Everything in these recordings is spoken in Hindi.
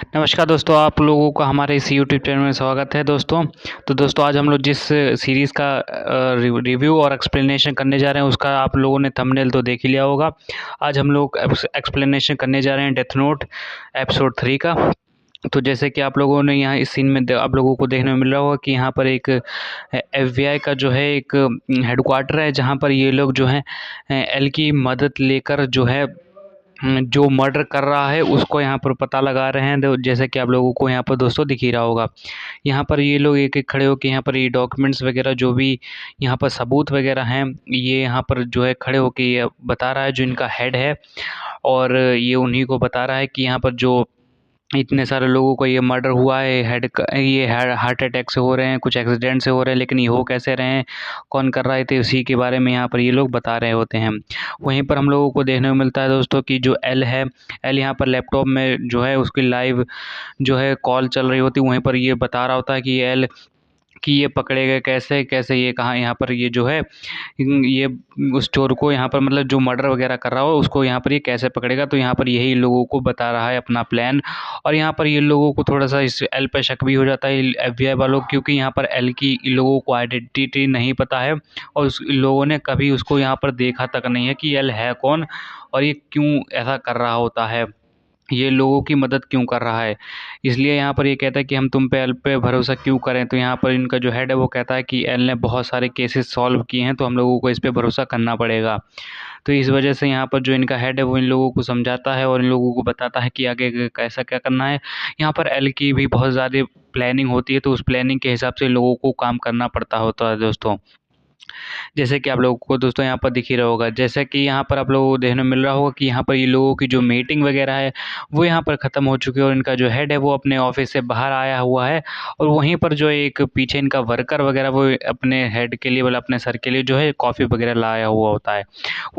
नमस्कार दोस्तों, आप लोगों का हमारे इस यूट्यूब चैनल में स्वागत है दोस्तों। तो दोस्तों आज हम लोग जिस सीरीज़ का रिव्यू और एक्सप्लेनेशन करने जा रहे हैं उसका आप लोगों ने थंबनेल तो देख ही लिया होगा। आज हम लोग एक्सप्लेनेशन करने जा रहे हैं डेथ नोट एपिसोड 3 का। तो जैसे कि आप लोगों ने यहाँ इस सीन में आप लोगों को देखने में मिल रहा होगा कि यहाँ पर एक एफबीआई का जो है एक हेडक्वार्टर है, जहाँ पर ये लोग जो हैं एल की मदद लेकर जो है जो मर्डर कर रहा है उसको यहाँ पर पता लगा रहे हैं। जैसे कि आप लोगों को यहाँ पर दोस्तों दिख ही रहा होगा। यहाँ पर ये लोग एक-एक खड़े होके यहाँ पर ये डॉक्यूमेंट्स वगैरह जो भी यहाँ पर सबूत वगैरह हैं, ये यहाँ पर जो है खड़े होके ये बता रहा है जो इनका हेड है। और ये उन्हीं को बता रहा है कि यहाँ पर जो इतने सारे लोगों को ये मर्डर हुआ है, ये हार्ट अटैक से हो रहे हैं, कुछ एक्सीडेंट से हो रहे हैं, लेकिन ये हो कैसे रहे हैं, कौन कर रहे थे, उसी के बारे में यहाँ पर ये लोग बता रहे होते हैं। वहीं पर हम लोगों को देखने को मिलता है दोस्तों कि जो एल है, एल यहाँ पर लैपटॉप में जो है उसकी लाइव जो है कॉल चल रही होती है। वहीं पर ये बता रहा होता है कि एल कि ये पकड़े गए कैसे, कैसे ये कहाँ यहाँ पर ये जो है ये उस चोर को यहाँ पर मतलब जो मर्डर वगैरह कर रहा हो उसको यहाँ पर ये कैसे पकड़ेगा। तो यहाँ पर यही लोगों को बता रहा है अपना प्लान। और यहाँ पर ये लोगों को थोड़ा सा इस एल पे शक भी हो जाता है एफबीआई वालों, क्योंकि यहाँ पर एल की इन लोगों को आइडेंटिटी नहीं पता है और उस इन लोगों ने कभी उसको यहाँ पर देखा तक नहीं है कि एल है कौन और ये क्यों ऐसा कर रहा होता है, ये लोगों की मदद क्यों कर रहा है। इसलिए यहाँ पर ये कहता है कि हम तुम पे एल पे भरोसा क्यों करें। तो यहाँ पर इनका जो हेड है वो कहता है कि एल ने बहुत सारे केसेस सॉल्व किए हैं, तो हम लोगों को इस पे भरोसा करना पड़ेगा। तो इस वजह से यहाँ पर जो इनका हेड है वो इन लोगों को समझाता है और इन लोगों को बताता है कि आगे कैसा क्या करना है। यहाँ पर एल की भी बहुत ज़्यादा प्लानिंग होती है, तो उस प्लानिंग के हिसाब से लोगों को काम करना पड़ता होता है दोस्तों। जैसे कि आप लोगों को दोस्तों यहाँ पर दिख ही रहा होगा, जैसे कि यहाँ पर आप लोगों को देखने मिल रहा होगा कि यहाँ पर ये लोगों की जो मीटिंग वगैरह है वो यहाँ पर ख़त्म हो चुकी है और इनका जो हेड है वो अपने ऑफिस से बाहर आया हुआ है। और वहीं पर जो एक पीछे इनका वर्कर वगैरह वो अपने हेड के लिए, मतलब अपने सर के लिए जो है कॉफ़ी वगैरह लाया हुआ होता है।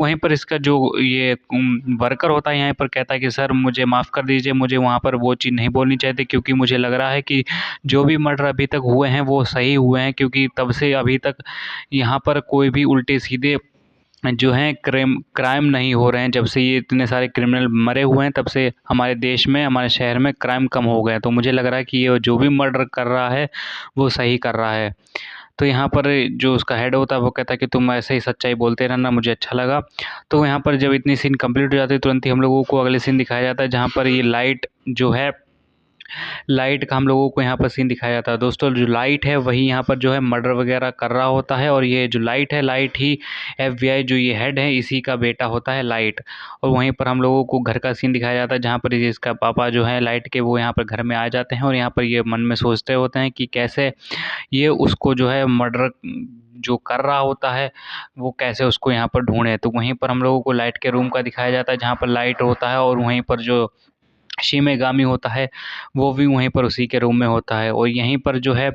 वहीं पर इसका जो ये वर्कर होता है यहाँ पर कहता है कि सर मुझे माफ़ कर दीजिए, मुझे वहाँ पर वो चीज़ नहीं बोलनी चाहिए थी, क्योंकि मुझे लग रहा है कि जो भी मर्डर अभी तक हुए हैं वो सही हुए हैं, क्योंकि तब से अभी तक यहाँ पर कोई भी उल्टे सीधे जो हैं क्राइम नहीं हो रहे हैं। जब से ये इतने सारे क्रिमिनल मरे हुए हैं तब से हमारे देश में, हमारे शहर में क्राइम कम हो गए हैं। तो मुझे लग रहा है कि ये जो भी मर्डर कर रहा है वो सही कर रहा है। तो यहाँ पर जो उसका हेड होता है वो कहता है कि तुम ऐसे ही सच्चाई बोलते रहना, मुझे अच्छा लगा। तो यहाँ पर जब इतनी सीन कंप्लीट हो जाती है तुरंत ही हम लोगों को अगले सीन दिखाया जाता है, जहाँ पर ये लाइट जो है, लाइट का हम लोगों को यहाँ पर सीन दिखाया जाता है दोस्तों। जो लाइट है वही यहाँ पर जो है मर्डर वगैरह कर रहा होता है और ये जो लाइट है, लाइट ही एफबीआई जो ये हेड है इसी का बेटा होता है लाइट। और वहीं पर हम लोगों को घर का सीन दिखाया जाता है, जहाँ पर ये इसका पापा जो है लाइट के वो यहाँ पर घर में आ जाते हैं और यहाँ पर ये मन में सोचते होते हैं कि कैसे ये उसको जो है मर्डर जो कर रहा होता है वो कैसे उसको यहाँ पर ढूंढे। तो वहीं पर हम लोगों को लाइट के रूम का दिखाया जाता है, जहाँ पर लाइट होता है और वहीं पर जो शिमेगामी होता है वो भी वहीं पर उसी के रूम में होता है। और यहीं पर जो है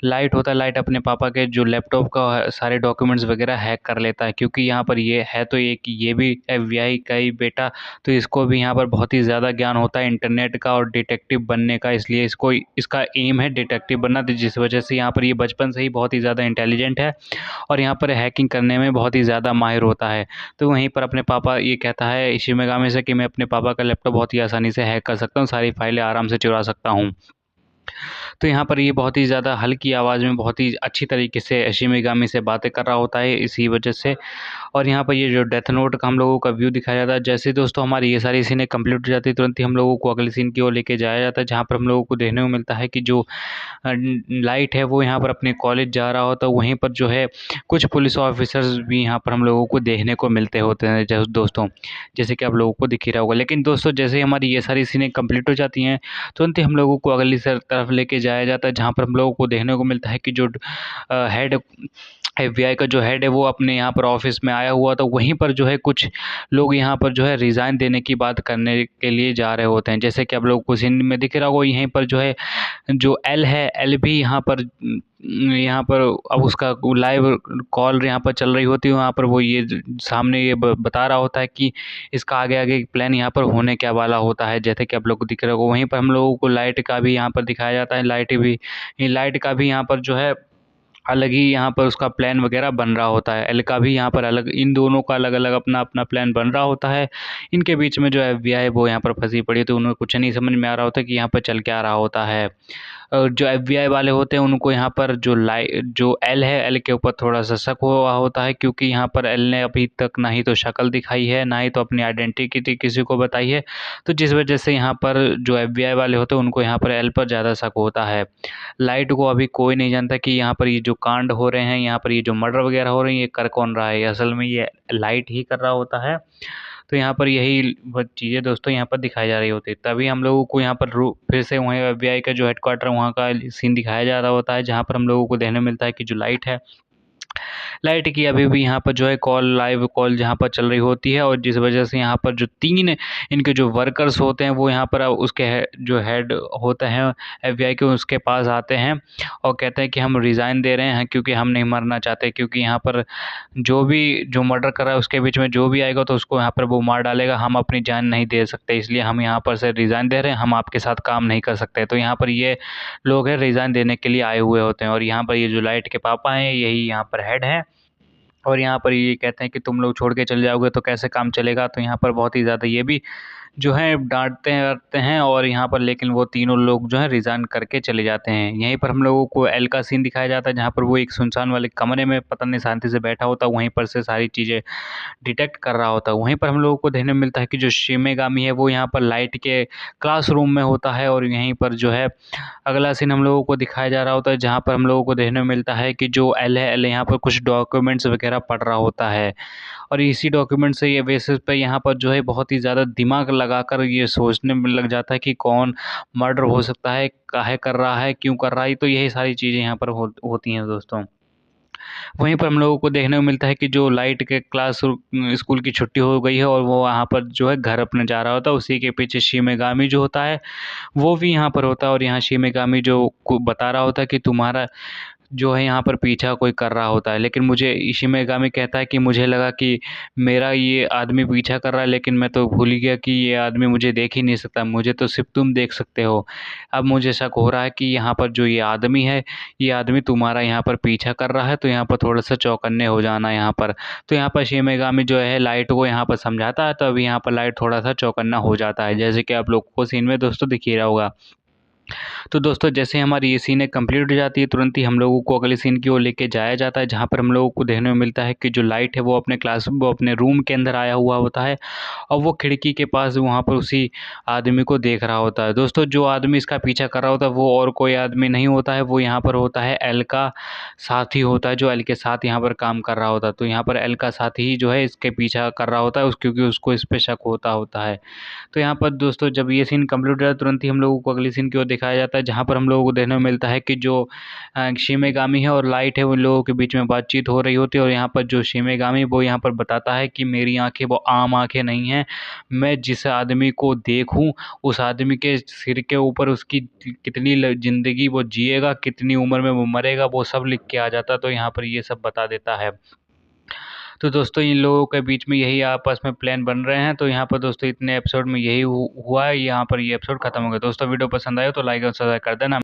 लाइट होता है, लाइट अपने पापा के जो लैपटॉप का सारे डॉक्यूमेंट्स वगैरह हैक कर लेता है, क्योंकि यहाँ पर ये है तो एक ये भी एफबीआई का ही बेटा, तो इसको भी यहाँ पर बहुत ही ज़्यादा ज्ञान होता है इंटरनेट का और डिटेक्टिव बनने का। इसलिए इसको इसका एम है डिटेक्टिव बनना, तो जिस वजह से यहाँ पर ये बचपन से ही बहुत ही ज़्यादा इंटेलिजेंट है और यहाँ पर हैकिंग करने में बहुत ही ज़्यादा माहिर होता है। तो वहीं पर अपने पापा ये कहता है शिमेगामी से कि मैं अपने पापा का लैपटॉप बहुत ही आसानी से हैक कर सकता हूँ, सारी फाइलें आराम से चुरा सकता हूँ। तो यहाँ पर ये बहुत ही ज़्यादा हल्की आवाज़ में बहुत ही अच्छी तरीके से शिमिगामी से बातें कर रहा होता है इसी वजह से। और यहाँ पर ये जो डेथ नोट का हम लोगों का व्यू दिखाया जाता है, जैसे दोस्तों हमारी ये सारी सीनें कंप्लीट हो जाती है तुरंत ही हम लोगों को अगले सीन की ओर लेके जाया जाता है, जहाँ पर हम लोगों को देखने को मिलता है कि जो लाइट है वो यहाँ पर अपने कॉलेज जा रहा होता है। वहीं पर जो है कुछ पुलिस ऑफिसर्स भी यहाँ पर हम लोगों को देखने को मिलते होते हैं दोस्तों, जैसे कि आप लोगों को दिख ही रहा होगा। लेकिन दोस्तों जैसे ही हमारी ये सारी सीनें कंप्लीट हो जाती हैं तुरंत ही हम लोगों को अगली तरफ लेके जाया जाता है, जहाँ पर हम लोगों को देखने को मिलता है कि जो हेड एफबीआई का जो हेड है वो अपने यहाँ पर ऑफिस में आया हुआ था। वहीं पर जो है कुछ लोग यहाँ पर जो है रिज़ाइन देने की बात करने के लिए जा रहे होते हैं, जैसे कि आप लोगों को सीन में दिख रहा होगा। यहीं पर जो है जो एल है, एल भी यहाँ पर अब उसका लाइव कॉल यहाँ पर चल रही होती है, वहाँ पर वो ये सामने ये बता रहा होता है कि इसका आगे आगे प्लान यहाँ पर होने क्या वाला होता है, जैसे कि आप लोग को दिख रहा होगा। वहीं पर हम लोगों को लाइट का भी यहाँ पर दिखाया जाता है, लाइट का भी यहाँ पर जो है अलग ही यहाँ पर उसका प्लान वगैरह बन रहा होता है। एल का भी यहाँ पर अलग, इन दोनों का अलग अलग अपना अपना प्लान बन रहा होता है। इनके बीच में जो एफबीआई है वो यहाँ पर फंसी पड़ी है, तो उन्हें कुछ नहीं समझ में आ रहा होता कि यहाँ पर चल क्या रहा होता है। और जो एफबीआई वाले होते हैं उनको यहाँ पर जो एल है, एल के ऊपर थोड़ा सा शक हुआ होता है, क्योंकि यहाँ पर एल ने अभी तक ना ही तो शक्ल दिखाई है, ना ही तो अपनी आइडेंटिटी किसी को बताई है। तो जिस वजह से यहाँ पर जो एफबीआई वाले होते हैं उनको यहाँ पर एल पर ज़्यादा शक होता है। लाइट को अभी कोई नहीं जानता कि यहाँ पर ये जो कांड हो रहे हैं, यहाँ पर ये जो मर्डर वगैरह हो रही है, ये कर कौन रहा है। असल में ये लाइट ही कर रहा होता है। तो यहाँ पर यही वो चीज़ें दोस्तों यहाँ पर दिखाई जा रही होती है। तभी हम लोगों को यहाँ पर फिर से वहीं एफबीआई का जो हेडक्वार्टर वहाँ का सीन दिखाया जा रहा होता है, जहाँ पर हम लोगों को देखने मिलता है कि जो लाइट है, लाइट की अभी भी यहाँ पर जो है लाइव कॉल जहाँ पर चल रही होती है, और जिस वजह से यहाँ पर जो 3 इनके जो वर्कर्स होते हैं वो यहाँ पर उसके जो हेड होते हैं एफबीआई के, उसके पास आते हैं और कहते हैं कि हम रिज़ाइन दे रहे हैं क्योंकि हम नहीं मरना चाहते, क्योंकि यहाँ पर जो मर्डर कर रहा है उसके बीच में जो भी आएगा तो उसको यहाँ पर वो मार डालेगा। हम अपनी जान नहीं दे सकते, इसलिए हम यहाँ पर से रिज़ाइन दे रहे हैं, हम आपके साथ काम नहीं कर सकते। तो यहाँ पर ये लोग हैं रिज़ाइन देने के लिए आए हुए होते हैं, और यहाँ पर ये जो लाइट के पापा हैं यही यहाँ पर हेड हैं, और यहाँ पर ये कहते हैं कि तुम लोग छोड़ के चले जाओगे तो कैसे काम चलेगा। तो यहाँ पर बहुत ही ज़्यादा ये भी जो है डांटते हैं, और यहाँ पर लेकिन वो तीनों लोग जो है रिज़ाइन करके चले जाते हैं। यहीं पर हम लोगों को एल का सीन दिखाया जाता है, जहाँ पर वो एक सुनसान वाले कमरे में पता नहीं शांति से बैठा होता है, वहीं पर से सारी चीज़ें डिटेक्ट कर रहा होता है। वहीं पर हम लोगों को देखने में मिलता है कि जो शिमेगामी है वो यहाँ पर लाइट के क्लासरूम में होता है, और यहीं पर जो है अगला सीन हम लोगों को दिखाया जा रहा होता है, जहाँ पर हम लोगों को देखने में मिलता है कि जो एल है, एल यहाँ पर कुछ डॉक्यूमेंट्स वगैरह पढ़ रहा होता है, और इसी डॉक्यूमेंट से ये बेसिस पे यहाँ पर जो है बहुत ही ज़्यादा दिमाग लगाकर ये सोचने में लग जाता है कि कौन मर्डर हो सकता है, काहे कर रहा है, क्यों कर रहा है। तो यही सारी चीज़ें यहाँ पर होती हैं दोस्तों। वहीं पर हम लोगों को देखने को मिलता है कि जो लाइट के स्कूल की छुट्टी हो गई है, और वो वहाँ पर जो है घर अपने जा रहा होता है। उसी के पीछे शिमेगामी जो होता है वो भी यहाँ पर होता है, और यहाँ शिमेगामी जो बता रहा होता है कि तुम्हारा जो है यहाँ पर पीछा कोई कर रहा होता है। लेकिन मुझे शिमेगामी कहता है कि मुझे लगा कि मेरा ये आदमी पीछा कर रहा है, लेकिन मैं तो भूल ही गया कि ये आदमी मुझे देख ही नहीं सकता, मुझे तो सिर्फ तुम देख सकते हो। अब मुझे शक हो रहा है कि यहाँ पर जो ये आदमी है, ये आदमी तुम्हारा यहाँ पर पीछा कर रहा है, तो यहाँ पर थोड़ा सा चौकन्ने हो जाना यहाँ पर। तो यहाँ पर शिमेगामी जो है लाइट को यहाँ पर समझाता है, तो अभी यहाँ पर लाइट थोड़ा सा चौकन्ना हो जाता है, जैसे कि आप लोग को सीन में दोस्तों दिख ही रहा होगा। तो दोस्तों जैसे हमारी ये सीन कंप्लीट हो जाती है, तुरंत ही हम लोगों को अगले सीन की ओर लेके जाया जाता है, जहाँ पर हम लोगों को देखने में मिलता है कि जो लाइट है वो अपने रूम के अंदर आया हुआ होता है, और वो खिड़की के पास वहाँ पर उसी आदमी को देख रहा होता है। दोस्तों जो आदमी इसका पीछा कर रहा होता है वो और कोई आदमी नहीं होता है, वो यहाँ पर होता है एल का साथी होता है, जो एल के साथ यहाँ पर काम कर रहा होता है। तो यहाँ पर एल का साथी ही जो है इसके पीछा कर रहा होता है, क्योंकि उसको इस पर शक होता है। तो यहाँ पर दोस्तों जब ये सीन कंप्लीट हो जाता है, तुरंत ही हम लोगों को अगली सीन की ओर दिखाया जाता है, जहाँ पर हम लोगों को देखने को मिलता है कि जो शिमेगामी है और लाइट है उन लोगों के बीच में बातचीत हो रही होती है। और यहाँ पर जो शिमेगामी वो यहाँ पर बताता है कि मेरी आंखें वो आम आंखें नहीं हैं, मैं जिस आदमी को देखूं उस आदमी के सिर के ऊपर उसकी कितनी ज़िंदगी वो जिएगा, कितनी उम्र में वो मरेगा, वो सब लिख के आ जाता है। तो यहाँ पर ये सब बता देता है। तो दोस्तों इन लोगों के बीच में यही आपस में प्लान बन रहे हैं। तो यहाँ पर दोस्तों इतने एपिसोड में यही हुआ है, यहाँ पर ये एपिसोड खत्म हो गया। दोस्तों वीडियो पसंद आया तो लाइक और सब्सक्राइब कर देना।